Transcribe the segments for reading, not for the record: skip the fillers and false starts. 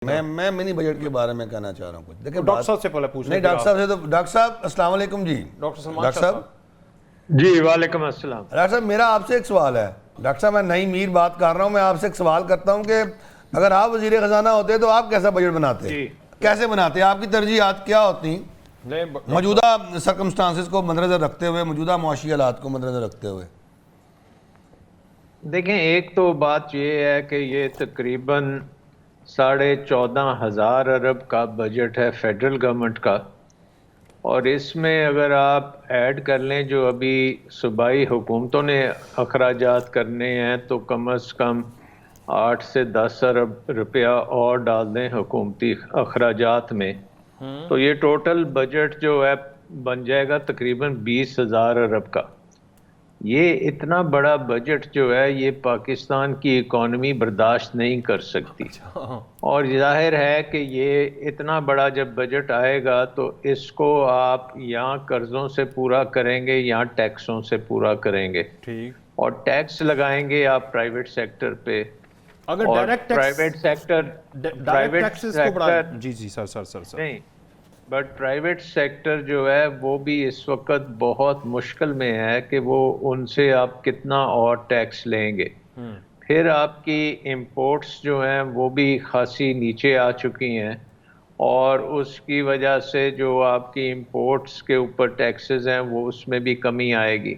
میں منی بجٹ کے بارے میں کہنا چاہ رہا ہوں کچھ. دیکھیں ڈاکٹر صاحب سے پہلے پوچھ نہیں ڈاکٹر صاحب سے تو ڈاکٹر صاحب السلام علیکم. جی ڈاکٹر سلمان ڈاکٹر صاحب. جی وعلیکم السلام. ڈاکٹر صاحب میرا آپ سے ایک سوال ہے. ڈاکٹر صاحب میں نئی میر بات کر رہا ہوں. میں آپ سے ایک سوال کرتا ہوں کہ اگر آپ وزیر خزانہ ہوتے تو آپ کیسا بجٹ بناتے؟ کیسے بناتے؟ آپ کی ترجیحات کیا ہوتی موجودہ سرکمسٹانسز کو مدنظر رکھتے ہوئے, موجودہ معاشی حالات کو مدنظر رکھتے ہوئے؟ دیکھیں ایک تو بات یہ ہے کہ یہ تقریباً 14,500 ارب کا بجٹ ہے فیڈرل گورنمنٹ کا, اور اس میں اگر آپ ایڈ کر لیں جو ابھی صوبائی حکومتوں نے اخراجات کرنے ہیں تو کم از کم 8 سے 10 ارب روپیہ اور ڈال دیں حکومتی اخراجات میں, تو یہ ٹوٹل بجٹ جو ہے بن جائے گا تقریباً 20,000 ارب کا. یہ اتنا بڑا بجٹ جو ہے یہ پاکستان کی اکانومی برداشت نہیں کر سکتی, اور ظاہر ہے کہ یہ اتنا بڑا جب بجٹ آئے گا تو اس کو آپ یہاں قرضوں سے پورا کریں گے, یہاں ٹیکسوں سے پورا کریں گے, اور ٹیکس لگائیں گے آپ پرائیویٹ سیکٹر پہ. اگر اور ڈائریکٹ ٹیکسز کو بڑھا جی سر نہیں, بٹ پرائیویٹ سیکٹر جو ہے وہ بھی اس وقت بہت مشکل میں ہے کہ وہ ان سے آپ کتنا اور ٹیکس لیں گے. پھر آپ کی امپورٹس جو ہیں وہ بھی خاصی نیچے آ چکی ہیں, اور اس کی وجہ سے جو آپ کی امپورٹس کے اوپر ٹیکسز ہیں وہ اس میں بھی کمی آئے گی.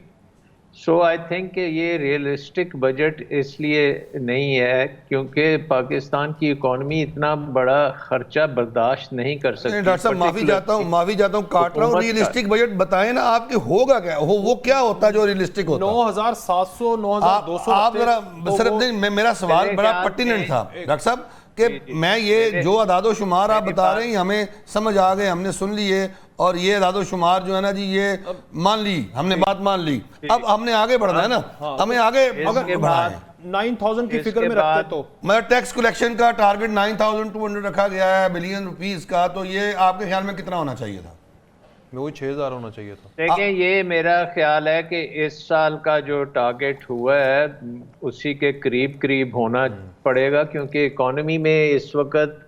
سو آئی تھنک کہ یہ ریئلسٹک بجٹ اس لیے نہیں ہے کیونکہ پاکستان کی اکانومی اتنا بڑا خرچہ برداشت نہیں کر سکتی. ڈاکٹر صاحب معافی چاہتا ہوں کاٹ رہا ہوں. ریئلسٹک بجٹ بتائیں نا آپ کہ ہوگا کیا, وہ کیا ہوتا جو ریئلسٹک ہوتا؟ 9,700 9,200. آپ ذرا صرف میرا سوال بڑا پرٹیننٹ تھا ڈاکٹر صاحب کہ میں یہ جو اعداد و شمار آپ بتا رہے ہیں ہمیں سمجھ آ گئے, ہم نے سن لیے, اور یہ اعداد و شمار جو ہے نا جی یہ مان لی, ہم نے بات مان لی. اب ہم نے آگے بڑھنا ہے نا, ہمیں آگے اگر بڑھائیں 9,000 کی فگر میں رکھتے تو میں ٹیکس کلیکشن کا ٹارگٹ 9,200 رکھا گیا ہے بلین روپیز کا, تو یہ آپ کے خیال میں کتنا ہونا چاہیے تھا؟ وہی 6,000 ہونا چاہیے تھا. دیکھیں یہ میرا خیال ہے کہ اس سال کا جو ٹارگٹ ہوا ہے اسی کے قریب ہونا پڑے گا, کیونکہ اکانومی میں اس وقت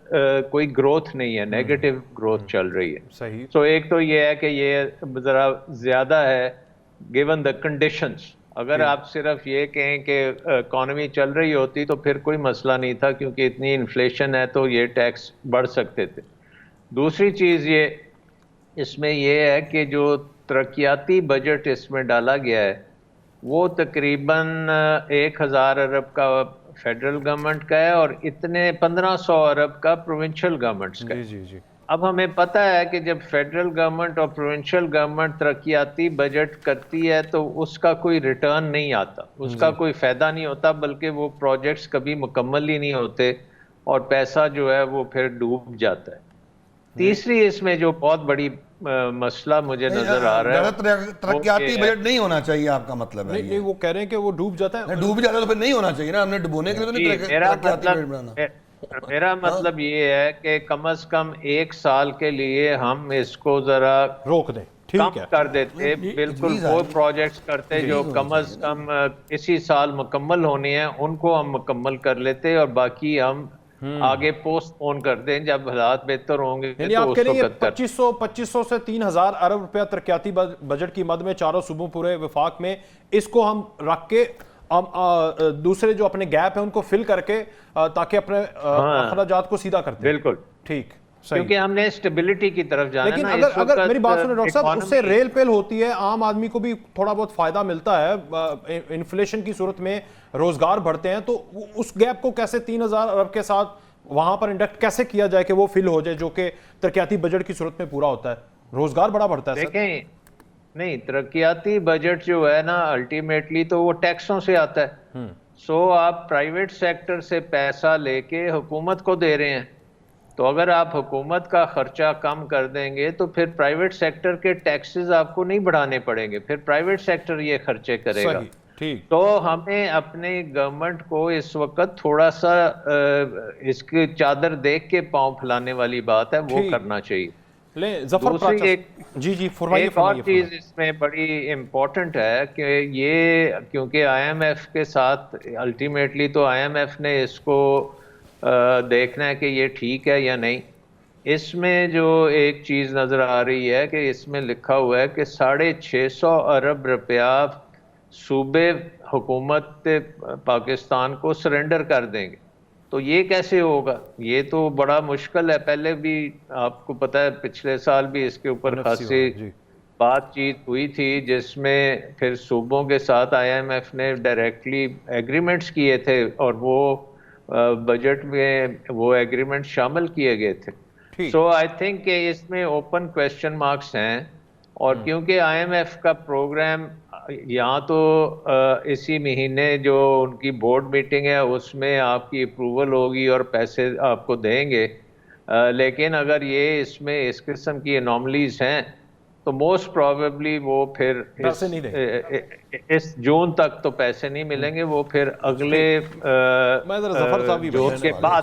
کوئی گروتھ نہیں ہے, نیگیٹو گروتھ چل رہی ہے. صحیح. تو ایک تو یہ ہے کہ یہ ذرا زیادہ ہے گیون دا کنڈیشنز. اگر آپ صرف یہ کہیں کہ اکانومی چل رہی ہوتی تو پھر کوئی مسئلہ نہیں تھا, کیونکہ اتنی انفلیشن ہے تو یہ ٹیکس بڑھ سکتے تھے. دوسری چیز اس میں یہ ہے کہ جو ترقیاتی بجٹ اس میں ڈالا گیا ہے وہ تقریباً 1,000 ارب کا فیڈرل گورنمنٹ کا ہے اور اتنے 1,500 ارب کا پروونشل گورنمنٹس کا ہے. جی اب ہمیں پتہ ہے کہ جب فیڈرل گورنمنٹ اور پروونشل گورنمنٹ ترقیاتی بجٹ کرتی ہے تو اس کا کوئی ریٹرن نہیں آتا, اس کا کوئی فائدہ نہیں ہوتا, بلکہ وہ پروجیکٹس کبھی مکمل ہی نہیں ہوتے اور پیسہ جو ہے وہ پھر ڈوب جاتا ہے. تیسری اس میں جو بہت بڑی مسئلہ مجھے نظر آ رہا ہے ترقیاتی بجٹ نہیں ہونا چاہیے, آپ کا مطلب ہے؟ نہیں, وہ کہہ رہے ہیں کہ وہ ڈوب جاتا ہے. ڈوب جاتا ہے تو پھر نہیں ہونا چاہیے نا, ہم نے ڈبونے کے لیے تو نہیں ترقیاتی بجٹ بنانا. میرا مطلب یہ ہے کہ کم از کم 1 سال کے لیے ہم اس کو ذرا روک دیں, کم کر دیتے, بالکل وہ پروجیکٹس کرتے جو کم از کم اسی سال مکمل ہونے ہیں ان کو ہم مکمل کر لیتے, اور باقی ہم آگے پوسٹ پون کر دیں جب حالات بہتر ہوں گے. یعنی آپ کہہ رہے ہیں 2500 سے 3,000 ارب روپیہ ترقیاتی بجٹ کی مد میں چاروں صوبوں پورے وفاق میں, اس کو ہم رکھ کے دوسرے جو اپنے گیپ ہیں ان کو فل کر کے تاکہ اپنے اخراجات کو سیدھا کرتے ہیں. بالکل ٹھیک, کیونکہ ہم نے اسٹیبلٹی کی طرف جانا ہے. لیکن اگر میری بات سنیں ڈاکٹر صاحب, اس سے ریل پیل ہوتی ہے, عام آدمی کو بھی تھوڑا بہت فائدہ ملتا ہے, انفلیشن کی صورت میں روزگار بڑھتے ہیں, تو اس گیپ کو کیسے 3,000 ارب کے ساتھ وہاں پر انڈکٹ کیسے کیا جائے کہ وہ فل ہو جائے جو کہ ترقیاتی بجٹ کی صورت میں پورا ہوتا ہے, روزگار بڑا بڑھتا ہے. دیکھیں نہیں, ترقیاتی بجٹ جو ہے نا الٹیمیٹلی تو وہ ٹیکسوں سے آتا ہے. سو آپ پرائیویٹ سیکٹر سے پیسہ لے کے حکومت کو دے رہے ہیں, تو اگر آپ حکومت کا خرچہ کم کر دیں گے تو پھر پرائیویٹ سیکٹر کے ٹیکسز آپ کو نہیں بڑھانے پڑیں گے, پھر پرائیویٹ سیکٹر یہ خرچے کرے گا. تو ہمیں اپنے گورنمنٹ کو اس وقت تھوڑا سا اس کی چادر دیکھ کے پاؤں پھیلانے والی بات ہے, وہ کرنا چاہیے. دوسری ایک اور چیز اس میں بڑی امپورٹنٹ ہے کہ یہ کیونکہ آئی ایم ایف کے ساتھ الٹیمیٹلی تو آئی ایم ایف نے اس کو دیکھنا ہے کہ یہ ٹھیک ہے یا نہیں. اس میں جو ایک چیز نظر آ رہی ہے کہ اس میں لکھا ہوا ہے کہ 650 ارب روپیہ صوبے حکومت پاکستان کو سرنڈر کر دیں گے. تو یہ کیسے ہوگا؟ یہ تو بڑا مشکل ہے. پہلے بھی آپ کو پتہ ہے پچھلے سال بھی اس کے اوپر خاصی بات چیت ہوئی تھی جس میں پھر صوبوں کے ساتھ IMF نے ڈائریکٹلی ایگریمنٹس کیے تھے اور وہ بجٹ میں وہ ایگریمنٹ شامل کیے گئے تھے. سو آئی تھنک کہ اس میں اوپن کویسچن مارکس ہیں. اور کیونکہ IMF کا پروگرام یہاں تو اسی مہینے جو ان کی بورڈ میٹنگ ہے اس میں آپ کی اپروول ہوگی اور پیسے آپ کو دیں گے, لیکن اگر یہ اس میں اس قسم کی انوملیز ہیں تو موسٹ پروبیبلی وہ پھر اس جون تک تو پیسے نہیں ملیں گے, وہ پھر اگلے جون کے بعد